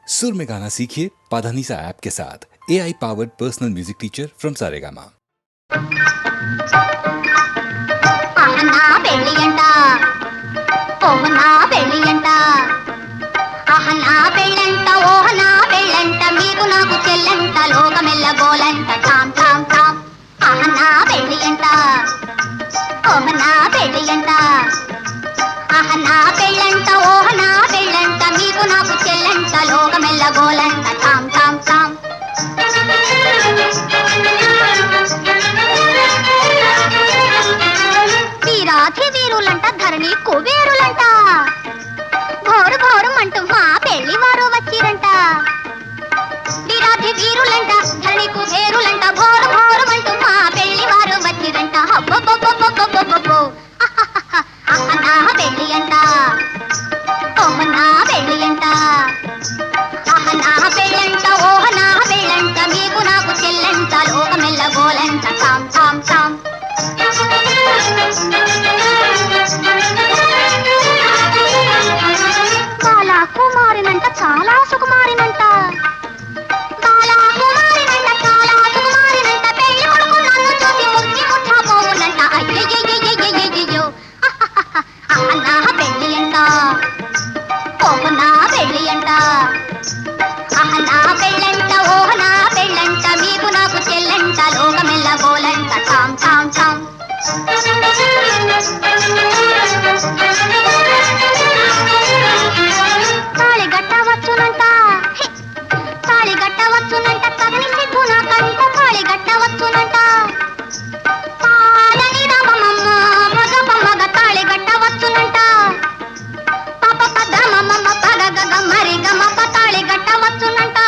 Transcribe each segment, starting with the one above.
सुर में गाना सीखिए पाधानीसा ऐप के साथ। AI powered personal music teacher from Saregama. ఆహనా పెళ్ళియంట ఓహనా పెళ్ళియంట ఆహనా పెళ్ళంట ఓహనా పెళ్ళంట మీకు నాకు చెల్లంట లోకమెల్ల గోలంట టామ్ టామ్ టామ్ ఆహనా పెళ్ళియంట ఓహనా పెళ్ళియంట ఆహనా పెళ్ళంట ఓహనా పెళ్ళంట మీకు నాకు చెల్లంట లోకమెల్ల గోలంట టామ్ టామ్ టామ్ వీరాధి వీరులంట ధరణి కుబేరులంట ఘోరు ఘోరుమంటూ మా పెళ్లి వారు వచ్చిరంట వీరాధి వీరులంట ధరణి కుబేరులంట ఘోరు ఘోరుమంటూ మా పెళ్లి వారు వచ్చిరంట అబ్బబ్బబ్బబ్బబ్బబ్బబ్బో అహనా పెళ్లి అంట ఓహనా పెళ్లి అంట అహనా పెళ్ళంట ఓహనా పెళ్ళంట మీకు నాకు చెల్లంట లోకమెల్ల గోలంట టామ్ టామ్ టామ్ బాలా కుమారినంట చాలా సుకుమారినంట బాలా కుమారినంట చాలా సుకుమారినంట పెళ్లి కొడుకు నన్ను చూసి ముక్కి ముట్టబోవునంట అయ్యయ్యయ్యయ్యయ్యయ్యో అహనా పెళ్లి అంట ఓహనా పెళ్లి అంట అహనా పెళ్ళంట ఓహనా పెళ్ళంట మీకు నాకు చెల్లంట లోకమెల్ల గోలంట టామ్ టామ్ టామ్ తాళి గట్టవచ్చునంట తాళి గట్టవచ్చునంట తగని సిగ్గు నాకంట తాళి గట్టవచ్చునంట పాలని రామమ్మ మగ తాళి గట్టవచ్చునంట పాప పద మమ్మ పగ గగ మరి గమ తాళి గట్టవచ్చునంట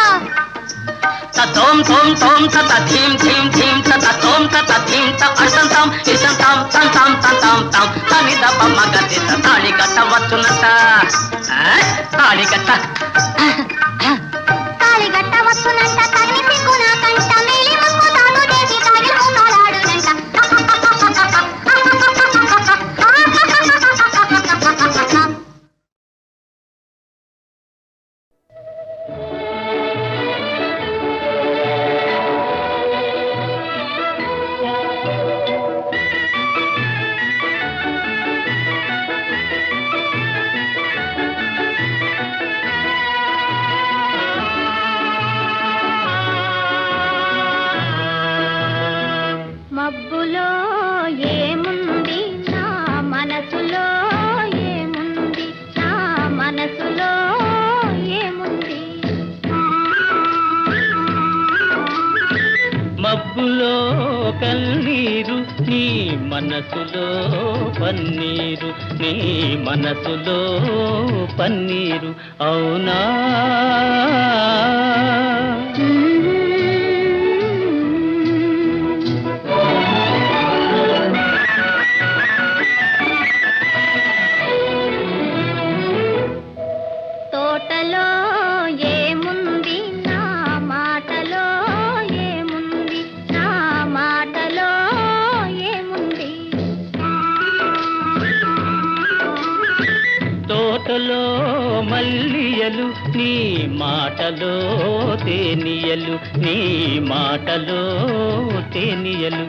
తోం తోం తోం తత థీం థీం థీం తత తోం తత థీం త అర్థం తాం ఇసం తాం తం తాం తం తాం తాం తని దప మగతి తాళి కట్టవచ్చునంట తాళి కట్ట తాళి గట్టవచ్చునంట తగని సిగ్గు నాకంట మేలి ముక్కు తాను చేసి తాగి ఉన్నాడాడునంట మబ్బులో ఏముంది నా మనసులో ఏముంది నా మనసులో ఏముంది మబ్బులో కన్నీరు నీ మనసులో పన్నీరు నీ మనసులో పన్నీరు అవునా తోటలో ఏముంది నా మాటలో ఏముంది నా మాటలో ఏముంది తోటలో మల్లియలు నీ మాటలో తేనియలు నీ మాటలో తేనియలు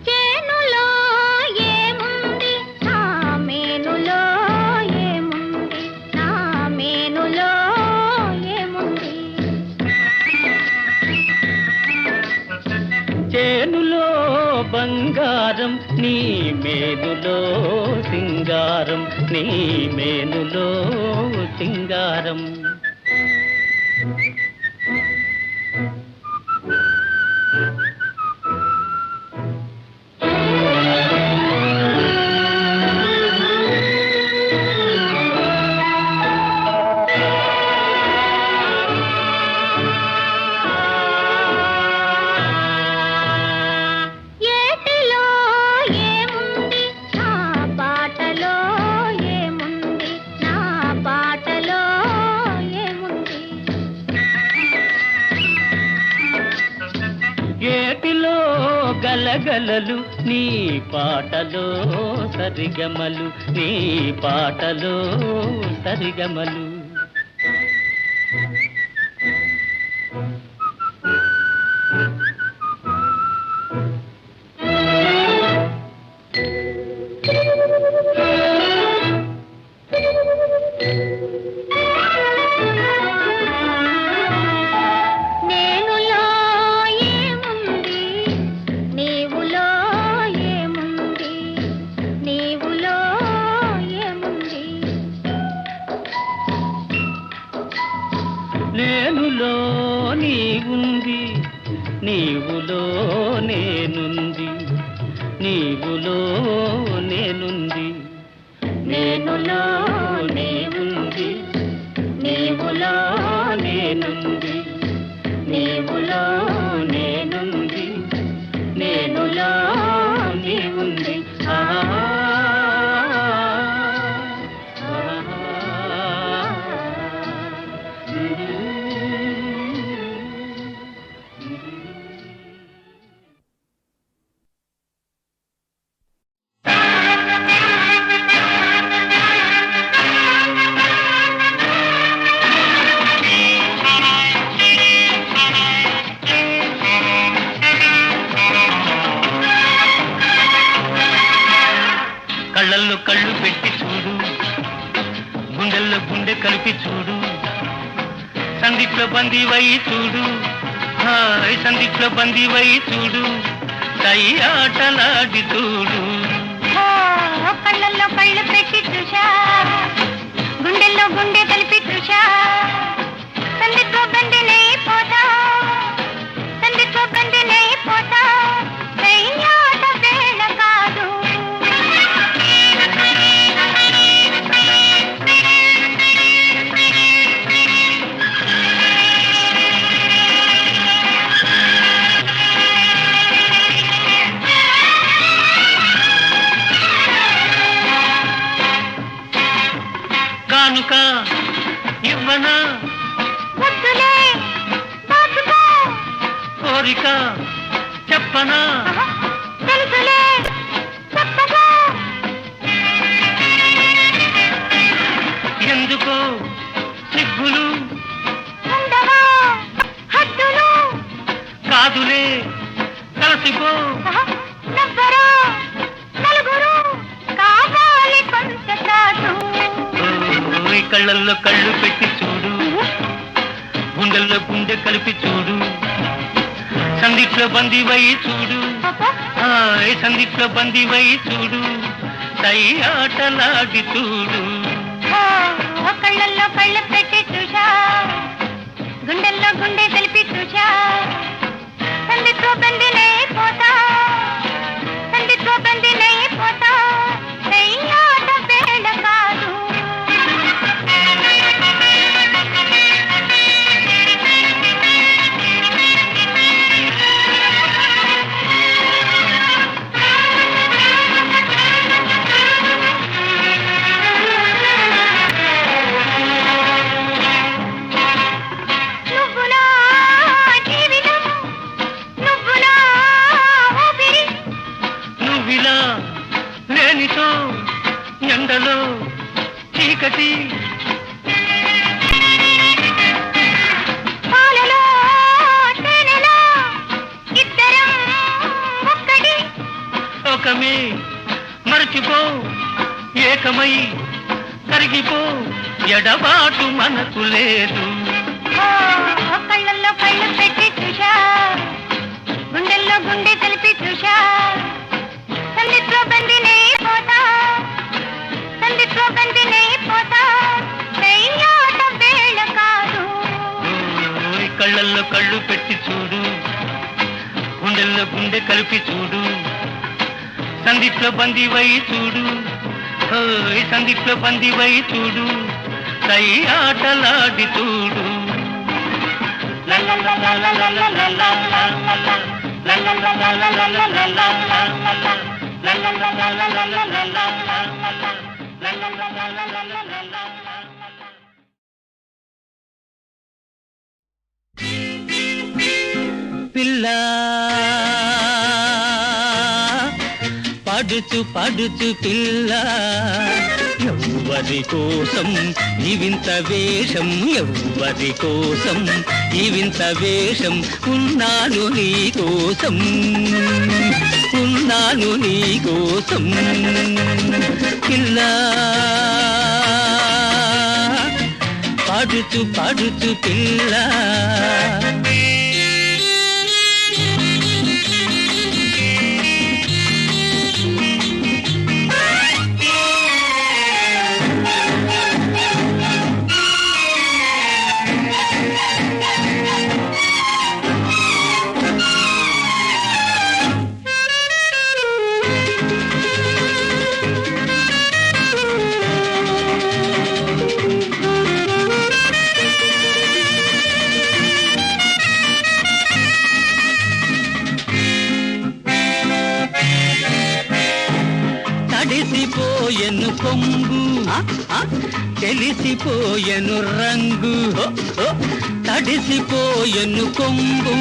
చేనులో ఏముంది నా మేనులో ఏముంది నా మేనులో ఏముంది చేనులో బంగారం నీ మేనులో సింగారం నీ మేనులో సింగారం ఏటిలో ఏముంది నా బాటలో కలగలలు నీ పాటలో సరిగమలు నీ పాటలో సరిగమలు నేనులో నీవుంది నీవులో నేనుంది నీవులో నేనుంది నేనులో నీవుంది నీవులో నేనుంది నీవులో నేనుంది నేనులో నీవుంది కళ్ళల్లో కళ్ళు పెట్టి చూడు గుండెల్లో గుండె కలిపి చూడు సందిట్లో బందీవై చూడు సందిట్లో బందీవై చూడు కై ఆటలాడి చూడు కళ్ళల్లో కళ్ళు పెట్టి చూశా గుండెల్లో గుండె కలిపి చూశా సందిట్లో బందినై పోతా సందిట్లో బందినై పోతా ఆట వేళ కాదు కానుక ఇవ్వనా వద్దులే దాచుకో కోరిక చెప్పనా తెలుసులే చెప్పగా ఎందుకో సిగ్గులు ఉండవా హద్దులు కాదులే కలిసిపో నవ్వరా నలుగురు కావాలి కొంత చాటు కళ్ళల్లో కళ్ళు పెట్టి చూడు గుండెల్లో గుండె కలిపి చూడు సందిట్లో బందీవై చూడు సందిట్లో బందీవై చూడు కై ఆటలాడి చూడు కళ్ళల్లో కళ్ళు పెట్టి చూశా గుండెల్లో గుండె కలిపి చూశా సందిట్లో బందినై పోతా సందిట్లో బందినై పోతా ఆట వేళ కాదు నువ్వులా జీవితం నువ్వులా ఊపిరి నువ్విలా లేనితో ఎండలో చీకటి పాలలో తేనెలా ఇద్దరం ఒక్కటి లోకమే మరచిపో ఏకమై కరిగిపో ఎడబాటు మనకు లేదు కళ్ళల్లో కళ్ళు పెట్టి చూశా గుండెల్లో గుండె కలిపి చూశా సందిట్లో బందినై పోతా సందిట్లో బందినై పోతా ఆట వేళ కాదు కళ్ళల్లో కళ్ళు పెట్టి చూడు గుండెల్లో గుండె కలిపి చూడు సందిట్లో బందీవై చూడు సందిట్లో బందీవై చూడు కై ఆటలాడి చూడు పిల్ల పాడుతూ పాడుతూ పిల్ల ఎవ్వరి కోసం ఈ వింత వేషం ఎవ్వరి కోసం ఈ వింత వేషం ఉన్నాను నీ కోసం ఉన్నాను నీ కోసం పిల్ల పాడుతూ పాడుతూ పిల్ల తడిసిపోయెను కొంగు తెలిసిపోయెను రంగు తడిసిపోయెను కొంగు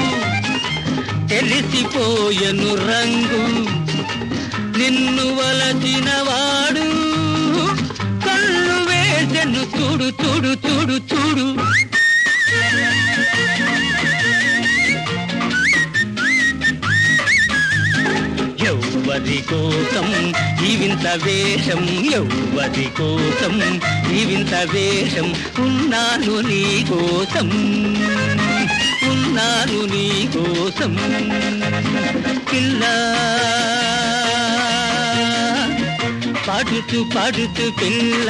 తెలిసిపోయెను రంగు నిన్ను వలచిన వాడు కళ్ళు వేసెను చూడు చూడు చూడు చూడు ఎవ్వరి కోసం ఈ వింత వేషం ఎవ్వరి కోసం ఈ వింత వేషం ఉన్నాను నీ కోసం ఉన్నాను నీ కోసం పిల్ల పాడుతూ పాడుతూ పిల్ల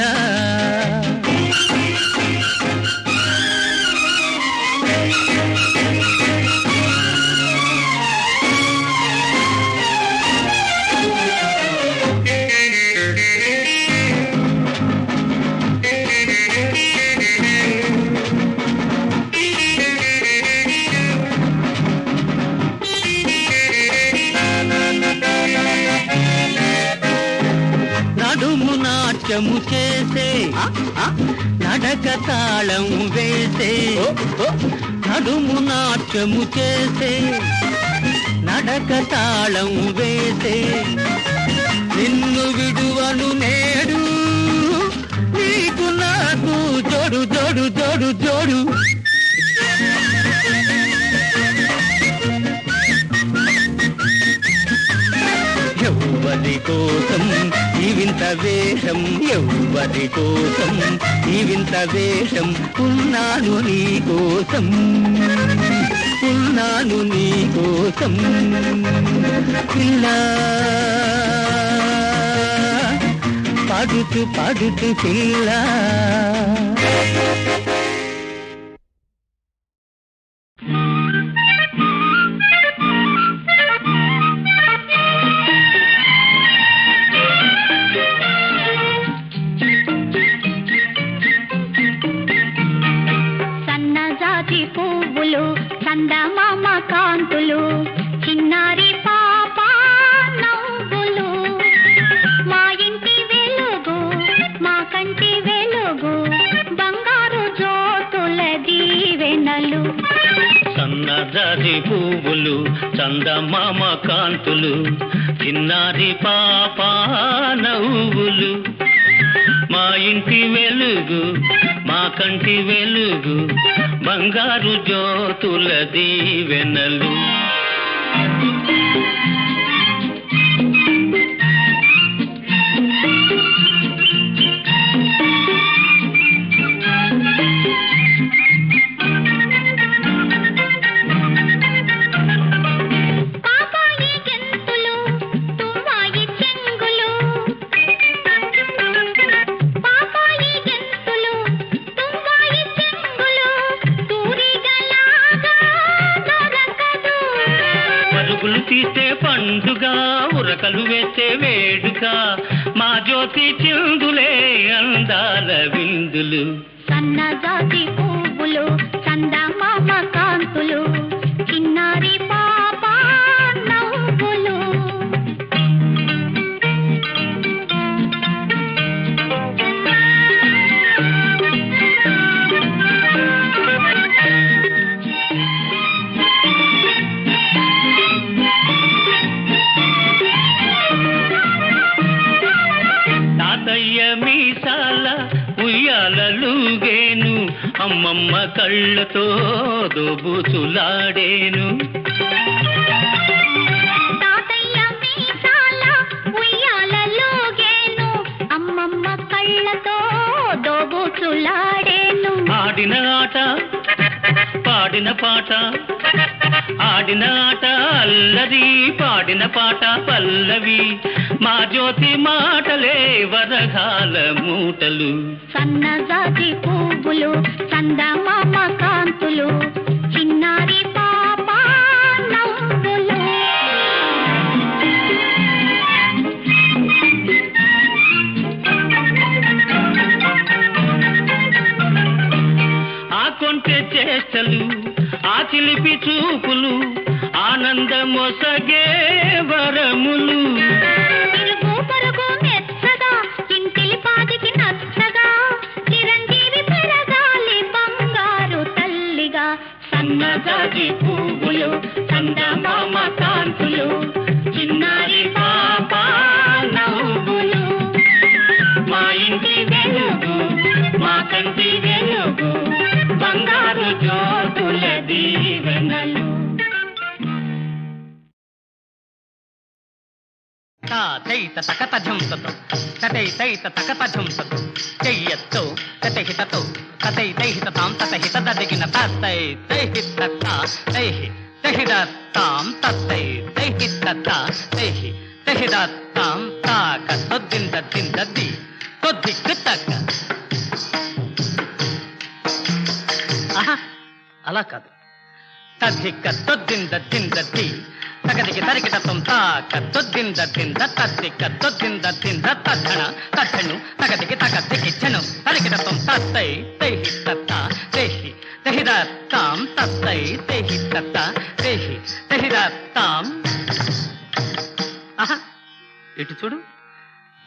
నడుము నాట్యము చేసే నడక తాళం వేసే నడుము నాట్యము చేసే నడక తాళం వేసే నిన్ను విడువను నేడు నీకు నాకు జోడు జోడు జోడు జోడు ఎవ్వరి కోసం ఈ వింత వేషం ఎవ్వరి కోసం ఈ వింత వేషం ఉన్నాను నీ కోసం ఉన్నాను నీ కోసం పిల్ల పాడుతూ పాడుతూ పిల్ల సన్నజాజి పువ్వులు చందమామ కాంతులు చిన్నారి పాప నవ్వులు మా ఇంటి వెలుగు మా కంటి వెలుగు బంగారు జ్యోతుల దీవెనలు సన్నజాజి పువ్వులు చందమామ కాంతులు చిన్నారి పాప నవ్వులు మా ఇంటి వెలుగు మా కంటి వెలుగు బంగారు జ్యోతుల దీవెనలు పాపాయి గెంతులు తుమ్మాయి చెంగులు పాపాయి గెంతులు తుమ్మాయి చెంగులు తూరిగలాగా దొరకదు పరుగులు తీస్తే పండుగ ఉరకలు వేస్తే వేడుక మా జ్యోతి చిందులే అందాల విందులు సన్నజాజి పువ్వులు చందమామ కాంతులు చిన్నారి పాప నవ్వులు తాతయ్య మీసాల ఉయ్యాలలుగేను, అమ్మమ్మ కళ్ళతో దోబూచులాడేను. తాతయ్య మీసాల ఉయ్యాలలుగేను, అమ్మమ్మ కళ్ళతో దోబూచులాడేను. ఆడిన ఆట పాడిన పాట, ఆడిన ఆట అల్లరి, పాడిన పాట పల్లవి, మా జ్యోతి మాటలే వరహాల మూటలు. సన్నజాజి పువ్వులు చందమామ కాంతులు, చిన్నారి పాప నవ్వులు. ఆ కొంటె చేష్టలు, ఆ చిలిపి చూపులు, ఆనందమొసగే వరములు. తిరుగు పరుగు మెచ్చగా, ఇంటిలి పాదికి నచ్చగా, చిరంజీవి పెరగాలి బంగారు తల్లిగా. సన్నజాజి పువ్వులు చందమామ కాంతులు, చిన్నారి పాప నవ్వులు. మా ఇంటి వెలుగు, మా కంటి వెలుగు, బంగారు జ్యోతుల దీవెనలు. తైత తకత ఝంసతో తటైతైత తకత ఝంసతో చెయ్యత్తో తటహితతో తటైతైహిత తాం తటహిత దదిగిన తత్తై తైహిత తైహి తహిదత్తాం తత్తై తైహిత తైహి తహిదత్తాం తాక తొద్దింద దిందది తొద్దిక్కు తక్క. ఆహా, అలా కాదు. తద్దిక్క తొద్దింద దిందది తగదికి తరికిటం తాక తొద్దింద దింద తద్దిక్క తొద్దింద దింద తద్ధణ తద్ధను తగదికి తగదికి జను తరికిటం తత్తై తైహి తత్త తేహి తహిదత్తాం తత్తై తేహి తత్త తేహి తహిదత్తాం. ఆహా, ఇటు చూడు.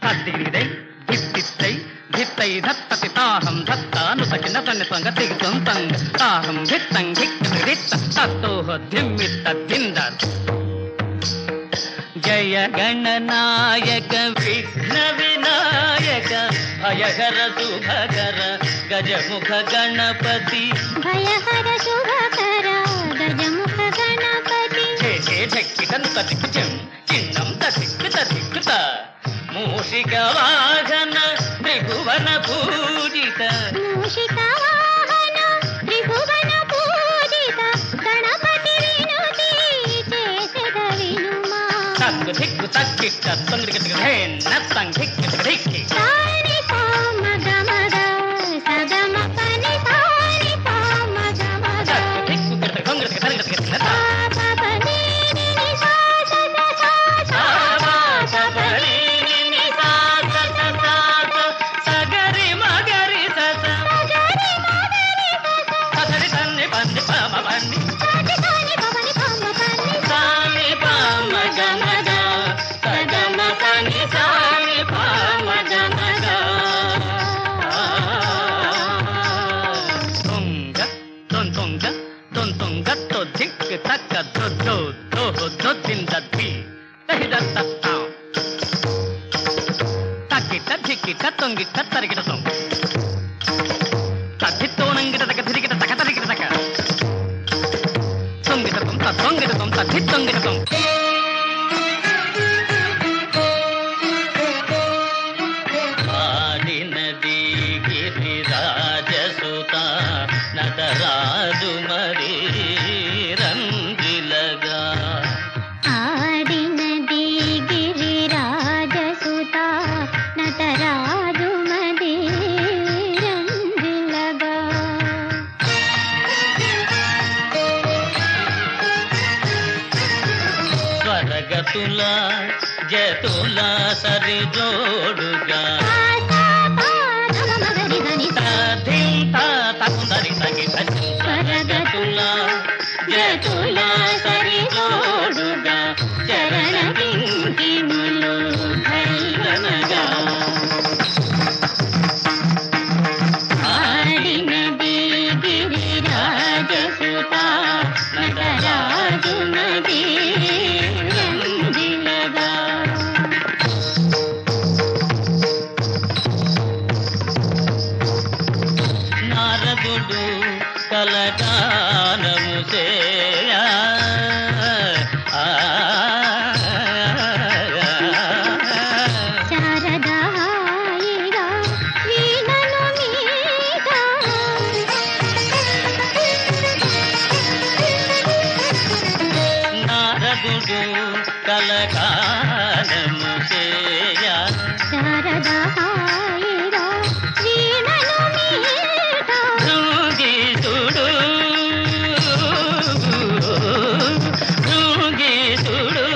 తద్దిగిరిదై దిత్తిత్తై ధిత్తై ధత్తతి తాహం ధత్తాను తకిన తన్నితంగ దిగ్తం తంగ తాహం ధిత్తం ధిక్కిత తత్తోహ ధిమ్మిత్త దింద. జయ గణనాయక విఘ్న వినాయక భయహర శుభకర గజముఖ గణపతి. భయహర శుభకర గజముఖ గణపతి. చేసే ఢక్కిటంత దిక్కుజం చిన్నం తదిక్కుత దిక్కుత మూషిక వాహన త్రిభువన పూజిత. మూషిక వాహన త్రిభువన పూజిత గణపతి వినుతి చేసెద వినుమా. తగ్గు దిక్కు తగ్గిట్ట తొంగిడికి ధేన్న తంగిక్కి దిక్కి. సాని పామ గమగ సగమ పని సాని పామ గమగ. తగ్గు దిక్కు గిడత కొంగిడికి తరిగిడికి తిన్నత. పాప నీని సా స స సా సా సగరి మగరి సస గరి మగరి స ససరి తన్ని పంది పామ పంది సాని సాని పవని పామ పని సాని పామ గమగ సగమ పని సాని పామ గమగ. తొంగ తొంతొంగ తొంతొంగ తో దిక్కు తక్క దొద్దో దోహో దొద్దిందద్ది తహిదత్తాం తగ్గిట దిక్కిట తొంగిట తరిగిట తద్దిత్తోనంగిట తగ తిరిగిట తగ తరిగిట తగ తొంగిటం తొంగిటం తద్దిత్తొంగిటం. ఆడినది గిరిరాజసుత నటరాజు మరి రంగిలగా. ఆడినది గిరిరాజసుత నటరాజు మది రంజిలగా. స్వరగతుల జతుల సరి జోడుగా తకుందరి తగి స్వరగతుల జతుల సరి జోడుగా చరణ కింకిములు భైరనగా. ఆడినది గిరిరాజసుత నటరాజు మది రంజిలగా. కలగానము చేయ శారదాయిగా వీణను మీట నారదుడు కలగానము చేయ శారదాయిగా వీణను మీట భృంగీతుడు భృంగీతుడు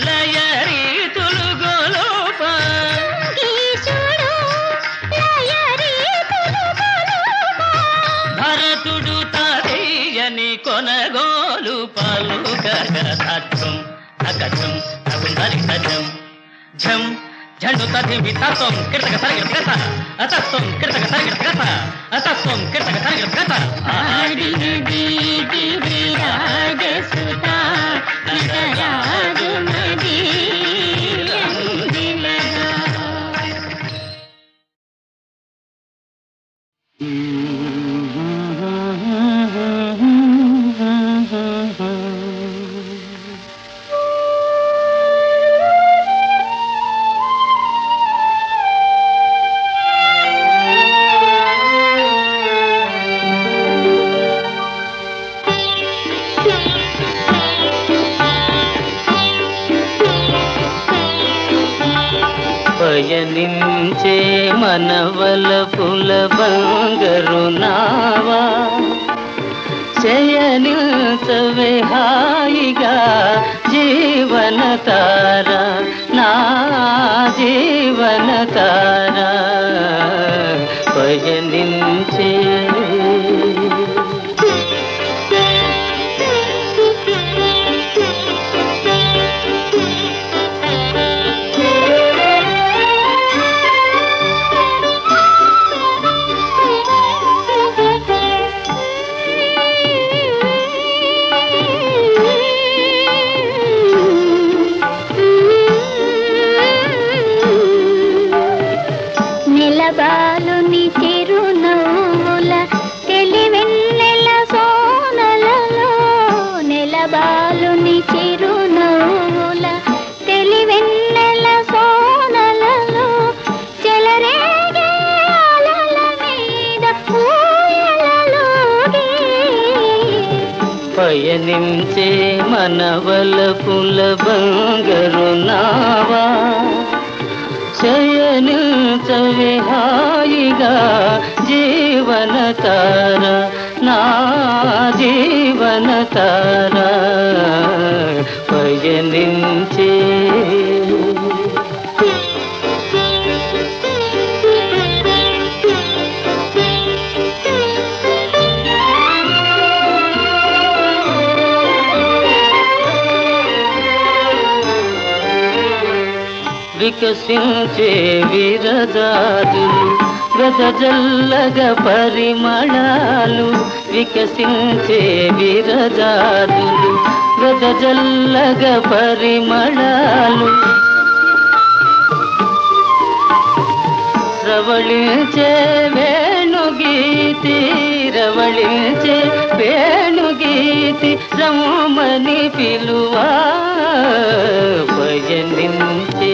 లయరీతులు గొలుప ఈశుడు లయరీతులు గొలుప భరతుడు తరియని కొనగోలు పలుకగం అగజం అగుందరి సజం ఝం ఝండు తదివి తత్వం కీర్తక సరిగత అతత్వం కీర్తక సరిగత అతత్వం కీర్తక సరిగత ఆడినది గిరిరాజసుత నటరాజుమది అందిలగా పయనించే మనవల పుల బంగరు నావా శయనించవే హాయిగా జీవన తార నా జీవన తార పయనించే నిలబాలుని చిరునవ్వుల తెలివెన్నెల సోనలలో నిలబాలుని చిరునవ్వుల తెలివెన్నెల సోనలలో చెలరేగే అలల మీద ఊయలలోగే పయనించే మనవల పుల బంగరు నావా శయనించవే హాయిగా జీవన తార నా జీవన తార పయనించే వికసించే విరజాదులు వెదజల్లగ పరిమళాలు వికసించే విరజాదులు వెదజల్లగ పరిమళాలు రవళించే వేణుగీతి రవళించే వేణుగీతి రమణి పిలువా పయనించే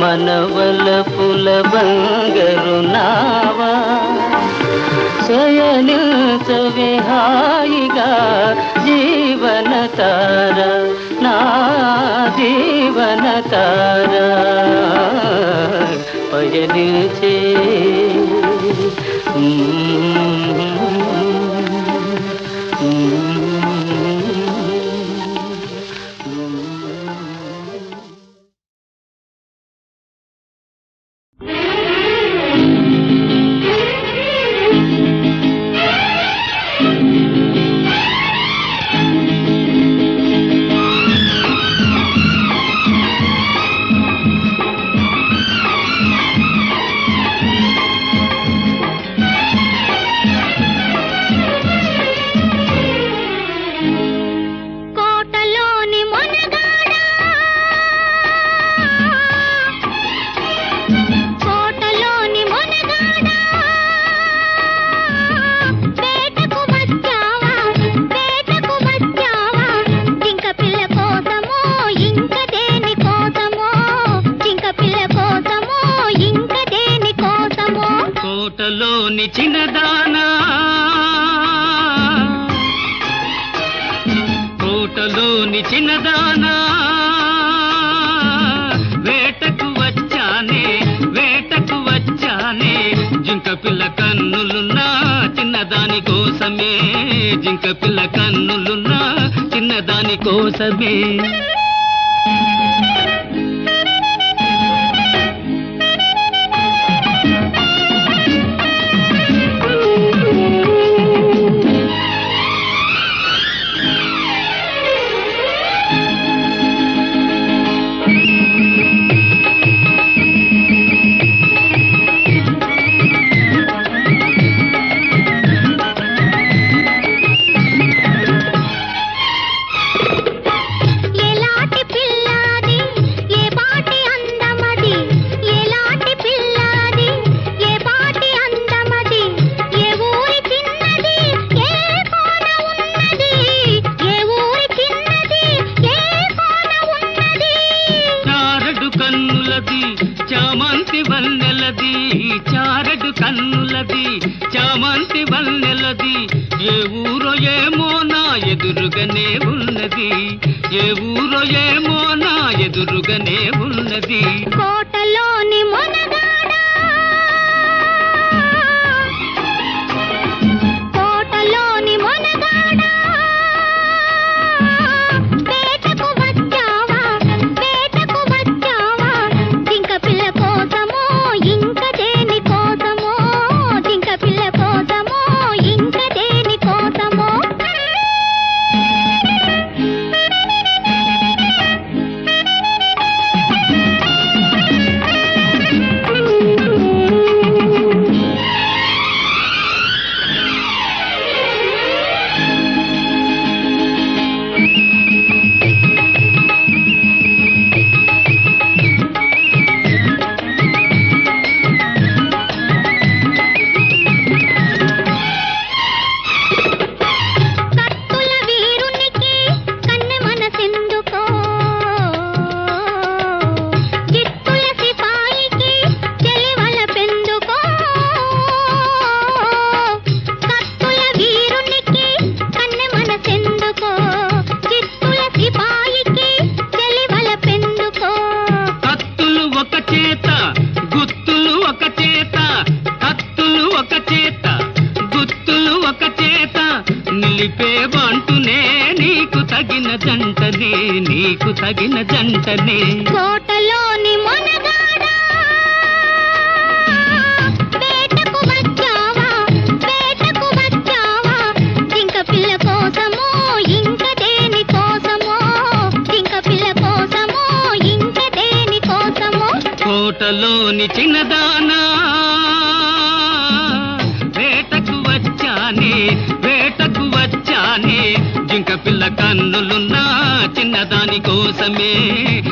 మనవల పుల బంగరు నావా శయనించవే హాయిగా జీవన తార నా జీవన తార పయనించే తోటలోని చిన్నదానా తోటలోని చిన్నదానా వేటకు వచ్చానే వేటకు వచ్చానే జింక పిల్ల కన్నులున్నా చిన్నదాని కోసమే జింక పిల్ల కన్నులున్నా చిన్నదాని కోసమే చామంతి వన్నెలది చారడు కన్నులది చామంతి వన్నెలది ఏ ఊరో ఏమో నా ఎదురుగానే ఉన్నది ఏ ఊరో ఏమో నా ఎదురుగానే ఉన్నది కోటలోని మొనగాడా కోటలోని మొనగాడా వేటకు వచ్చావా వేటకు వచ్చావా జింక పిల్ల కోసమో ఇంక దేని కోసమో జింక పిల్ల కోసమో ఇంక దేని కోసమో నీకు తగిన జంటనే కోటలోని మొనగాడా వేటకు వచ్చావా వేటకు వచ్చావా జింక పిల్ల కోసమో ఇంక దేని కోసమో జింక పిల్ల కోసమో ఇంక దేని కోసమో కోటలోని చిన్నదానా వేటకు వచ్చానే వేటకు వచ్చానే జింక పిల్ల కన్నులున్నా చిన్నదాని కోసమే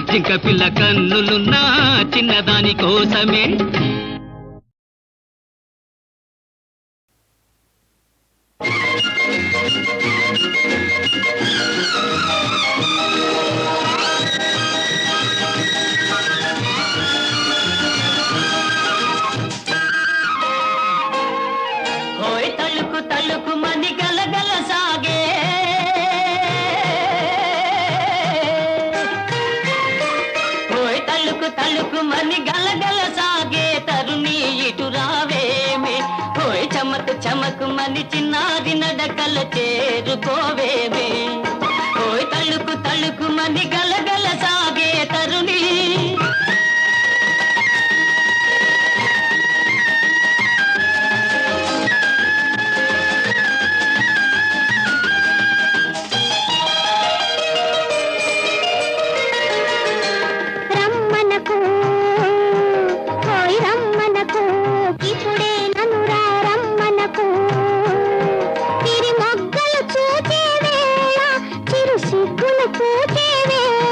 జింక పిల్ల కన్నులున్నా చిన్నదాని కోసమే తలుకు తలుకు మని గలగల సాగే తలుకు తలుకు మని గలగల సాగే తరుణి ఇటు రావేమే ఓయ్ చమకు చమకు మని చిన్నారి నడకల చేరుకోవేమే ఓయ్ తలుకు తలుకు మని గలగల సాగే తరుణి పూచే వేళ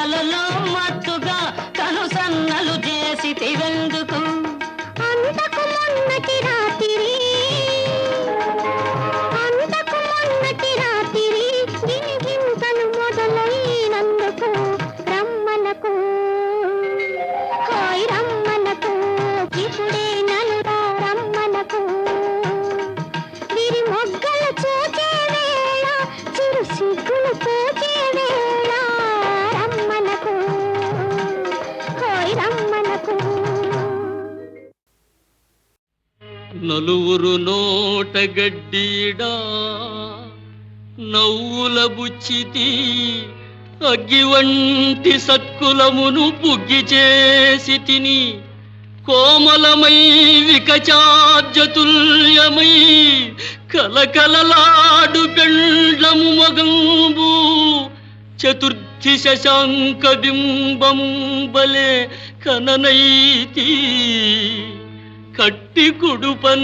కలలో మత్తుగా కనుసన్నలు చేసితివెందుకు అంతకు మొన్నటి రాత్రి గిలిగింతలు మొదలైనందుకు రమ్మనకు హాయ్ రమ్మనకు ఇప్పుడే నలురా రమ్మనకు విరి మొగ్గలు చూచే వేళ చిరు సిగ్గులు తోచే వేళ రమ్మనకు హాయ్ రమ్మనకు నలువురు నోట గడ్డీడా నవ్వుల బుచ్చితి అగ్గి వంటి సత్కులమును పుగ్గి చేసి తిని కోమలమై వికచార్జతుల్యమై కలకలలాడు పెండ్లము మగంబు చతుర్థి శశాంక బింబము బలే కననైతి కట్టి కుడుపంతగదేనను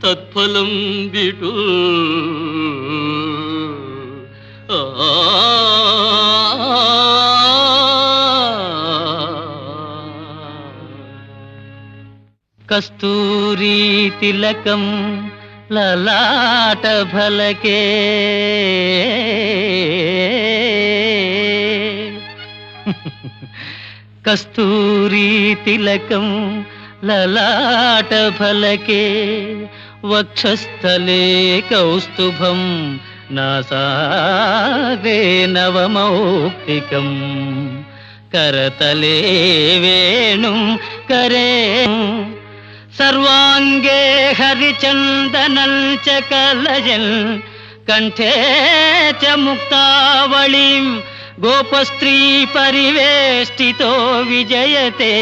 తత్ఫలం బిటు కస్తూరీ తిలకం లలాట ఫలకే కస్తూరీ తిలకం లలాట ఫలకే వక్షస్థలే కౌస్తుభం నాసాదే నవమౌక్తికం करतले वेणुं करे सर्वांगे हरिचंदनं च कलयन् कंठे च मुक्तावलिं गोपस्त्री परिवेष्टितो विजयते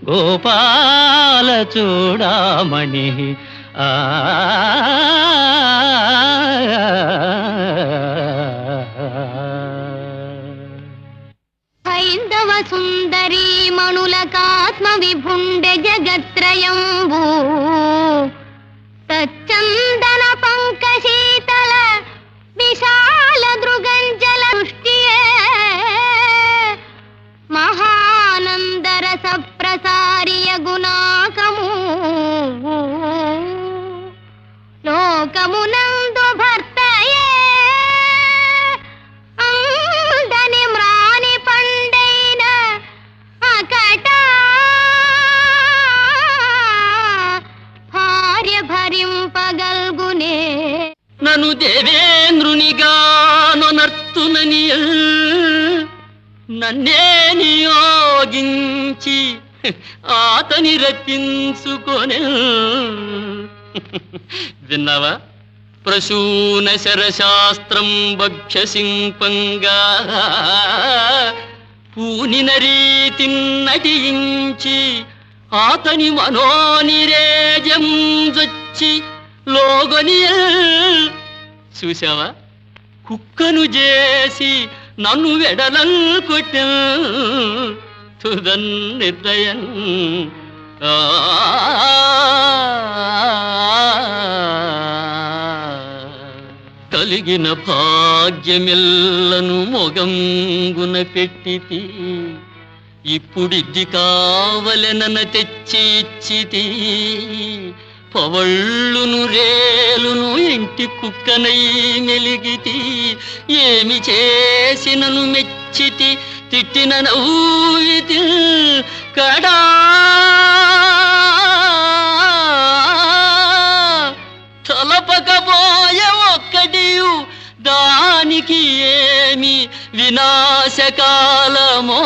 गोपाल चूडामणि హైందవ సుందరీ మణులకాత్మ విభుండె జగత్రయంబూ తచ్చందన పంకశీతల విశాల దృగంజల దృష్టియే మహానందరస ప్రసారియ గుణాకము లోకమునందు భర్తయే అందని మ్రాని పండైన అకట భార్య భరింపగల్గునే నను దేవేంద్రునిగా నొనర్తునని నన్నే నియోగించి ఆతని రప్పించుకొనే విన్నావా ప్రసూన శరశాస్త్రం భక్ష్యసింపంగా పూనిన రీతి నటించి ఆతని మనోనిరేజం జొచ్చి లోగని చూసావా కుక్కను చేసి నన్ను వెడలల్ కొట్ట తుదన్ నిర్దయన్ కలిగిన భాగ్యమెల్లను మొగంగున పెట్టితి ఇప్పుడిద్ది కావలెనన తెచ్చి ఇచ్చితి పవళ్ళును రేలును ఇంటి కుక్కనై మెలిగితి ఏమి చేసినను మెచ్చితి తిట్టిన నవ్వితి కడా తలపకపోయే ఒక్కటియు దానికి ఏమి వినాశకాలమో